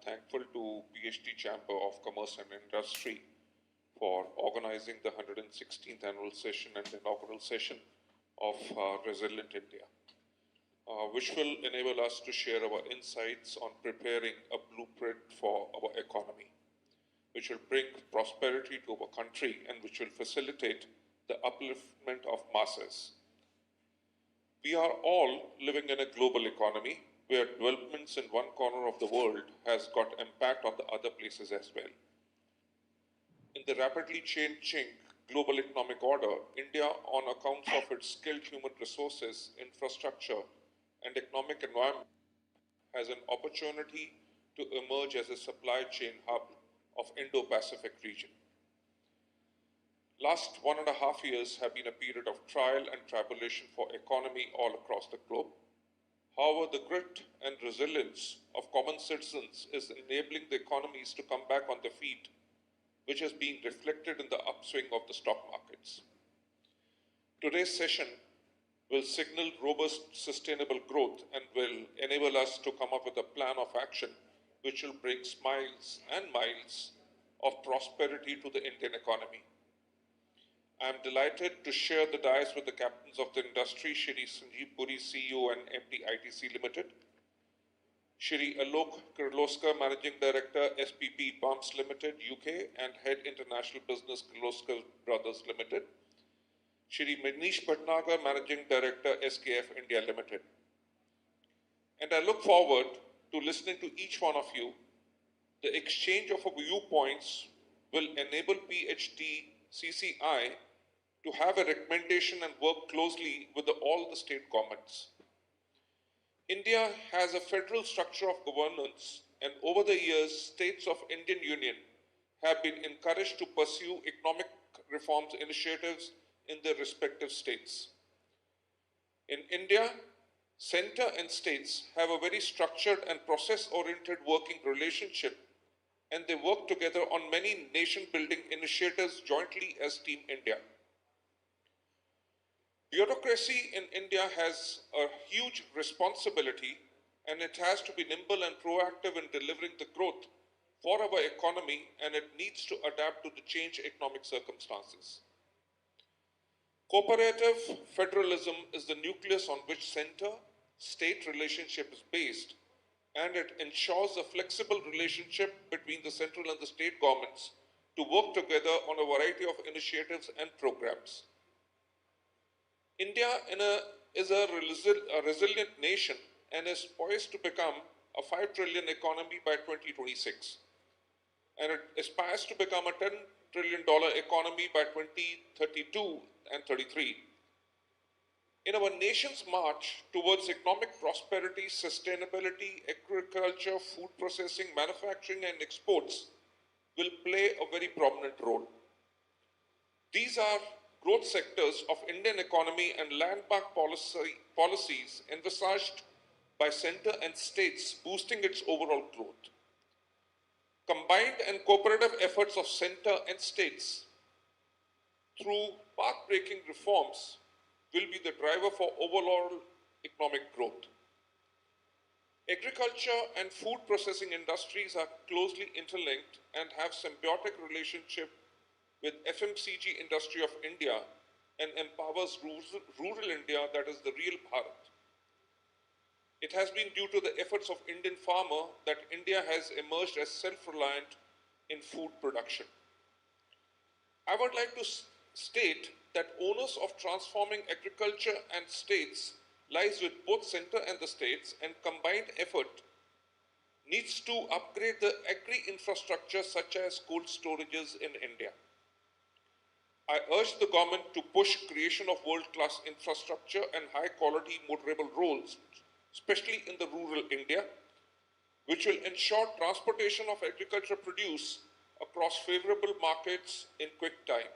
thankful to PhD Chamber of Commerce and Industry for organizing the 116th annual session and inaugural session of Resilient India, which will enable us to share our insights on preparing a blueprint for our economy, which will bring prosperity to our country and which will facilitate the upliftment of masses. We are all living in a global economy where developments in one corner of the world has got impact on the other places as well. In the rapidly changing global economic order, India, on account of its skilled human resources, infrastructure, and economic environment, has an opportunity to emerge as a supply chain hub of Indo-Pacific region. Last 1.5 years have been a period of trial and tribulation for economy all across the globe. However, the grit and resilience of common citizens is enabling the economies to come back on their feet, which is being reflected in the upswing of the stock markets. Today's session will signal robust, sustainable growth and will enable us to come up with a plan of action which will bring smiles and miles of prosperity to the Indian economy. I am delighted to share the dais with the captains of the industry, Shri Sanjeev Puri, CEO and MD ITC Limited, Shri Alok Kirloskar, Managing Director, SPP Pumps Limited, UK, and Head International Business, Kirloskar Brothers Limited, Shri Manish Bhatnagar, Managing Director, SKF India Limited. And I look forward to listening to each one of you. The exchange of viewpoints will enable PhD CCI to have a recommendation and work closely with all the state governments. India has a federal structure of governance, and over the years, states of Indian Union have been encouraged to pursue economic reforms initiatives in their respective states. In India, center and states have a very structured and process-oriented working relationship, and they work together on many nation-building initiatives jointly as Team India. Bureaucracy in India has a huge responsibility, and it has to be nimble and proactive in delivering the growth for our economy, and it needs to adapt to the changed economic circumstances. Cooperative federalism is the nucleus on which center-state relationship is based, and it ensures a flexible relationship between the central and the state governments to work together on a variety of initiatives and programs. India is a resilient nation and is poised to become a 5 trillion economy by 2026. And it aspires to become a $10 trillion economy by 2032 and 33. In our nation's march towards economic prosperity, sustainability, agriculture, food processing, manufacturing, and exports will play a very prominent role. These are growth sectors of Indian economy and landmark policies envisaged by center and states boosting its overall growth. Combined and cooperative efforts of center and states through path-breaking reforms will be the driver for overall economic growth. Agriculture and food processing industries are closely interlinked and have symbiotic relationship with FMCG industry of India and empowers rural India, that is the real Bharat. It has been due to the efforts of Indian farmer that India has emerged as self-reliant in food production. I would like to state that onus of transforming agriculture and states lies with both center and the states, and combined effort needs to upgrade the agri-infrastructure such as cold storages in India. I urge the government to push creation of world-class infrastructure and high-quality motorable roads, especially in the rural India, which will ensure transportation of agriculture produce across favorable markets in quick time.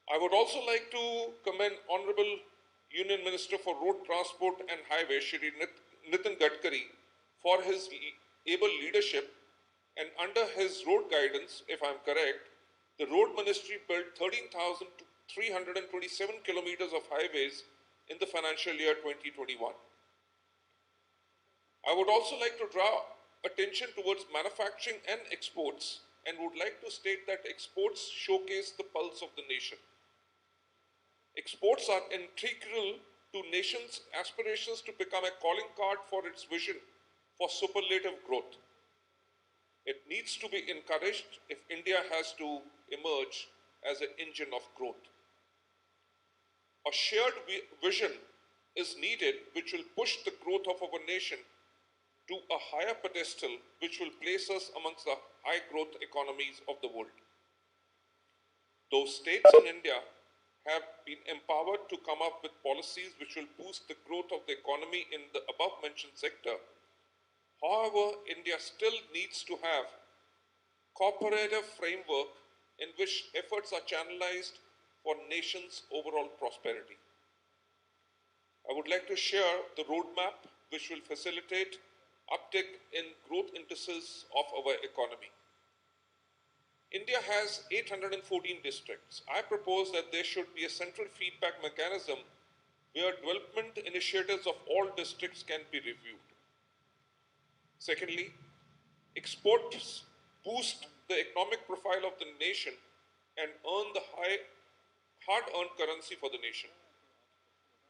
I would also like to commend Honorable Union Minister for Road Transport and Highways, Shri Nitin Gadkari, for his able leadership, and under his road guidance, if I am correct, the Road Ministry built 13,327 kilometers of highways in the financial year 2021. I would also like to draw attention towards manufacturing and exports and would like to state that exports showcase the pulse of the nation. Exports are integral to nation's aspirations to become a calling card for its vision for superlative growth. It needs to be encouraged if India has to emerge as an engine of growth. A shared vision is needed which will push the growth of our nation to a higher pedestal which will place us amongst the high growth economies of the world. Those states in India have been empowered to come up with policies which will boost the growth of the economy in the above mentioned sector. However, India still needs to have cooperative framework in which efforts are channelized for nation's overall prosperity. I would like to share the roadmap which will facilitate uptick in growth indices of our economy. India has 814 districts. I propose that there should be a central feedback mechanism where development initiatives of all districts can be reviewed. Secondly, exports boost the economic profile of the nation and earn the hard-earned currency for the nation.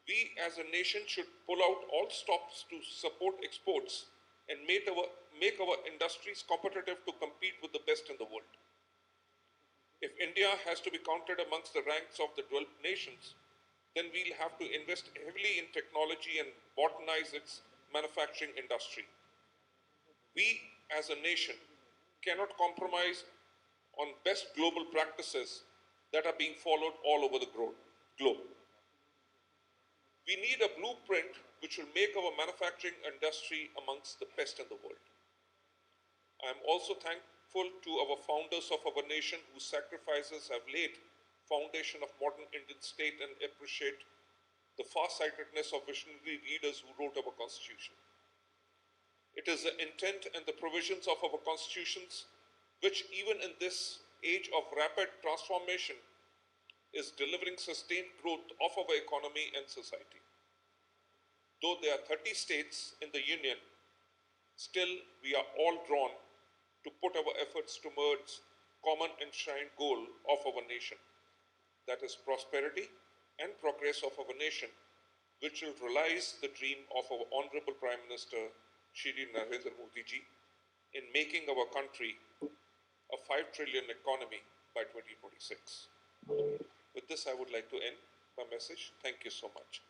We as a nation should pull out all stops to support exports and make our industries competitive to compete with the best in the world. If India has to be counted amongst the ranks of the developed nations, then we'll have to invest heavily in technology and modernize its manufacturing industry. We as a nation cannot compromise on best global practices that are being followed all over the globe. We need a blueprint which will make our manufacturing industry amongst the best in the world. I am also thankful to our founders of our nation whose sacrifices have laid foundation of modern Indian state and appreciate the far-sightedness of visionary leaders who wrote our constitution. It is the intent and the provisions of our constitutions which even in this age of rapid transformation is delivering sustained growth of our economy and society. Though there are 30 states in the Union, still we are all drawn to put our efforts towards common enshrined goal of our nation, that is prosperity and progress of our nation, which will realize the dream of our Honorable Prime Minister Shri Narendra Modi ji in making our country a 5 trillion economy by 2026. With this, I would like to end my message. Thank you so much.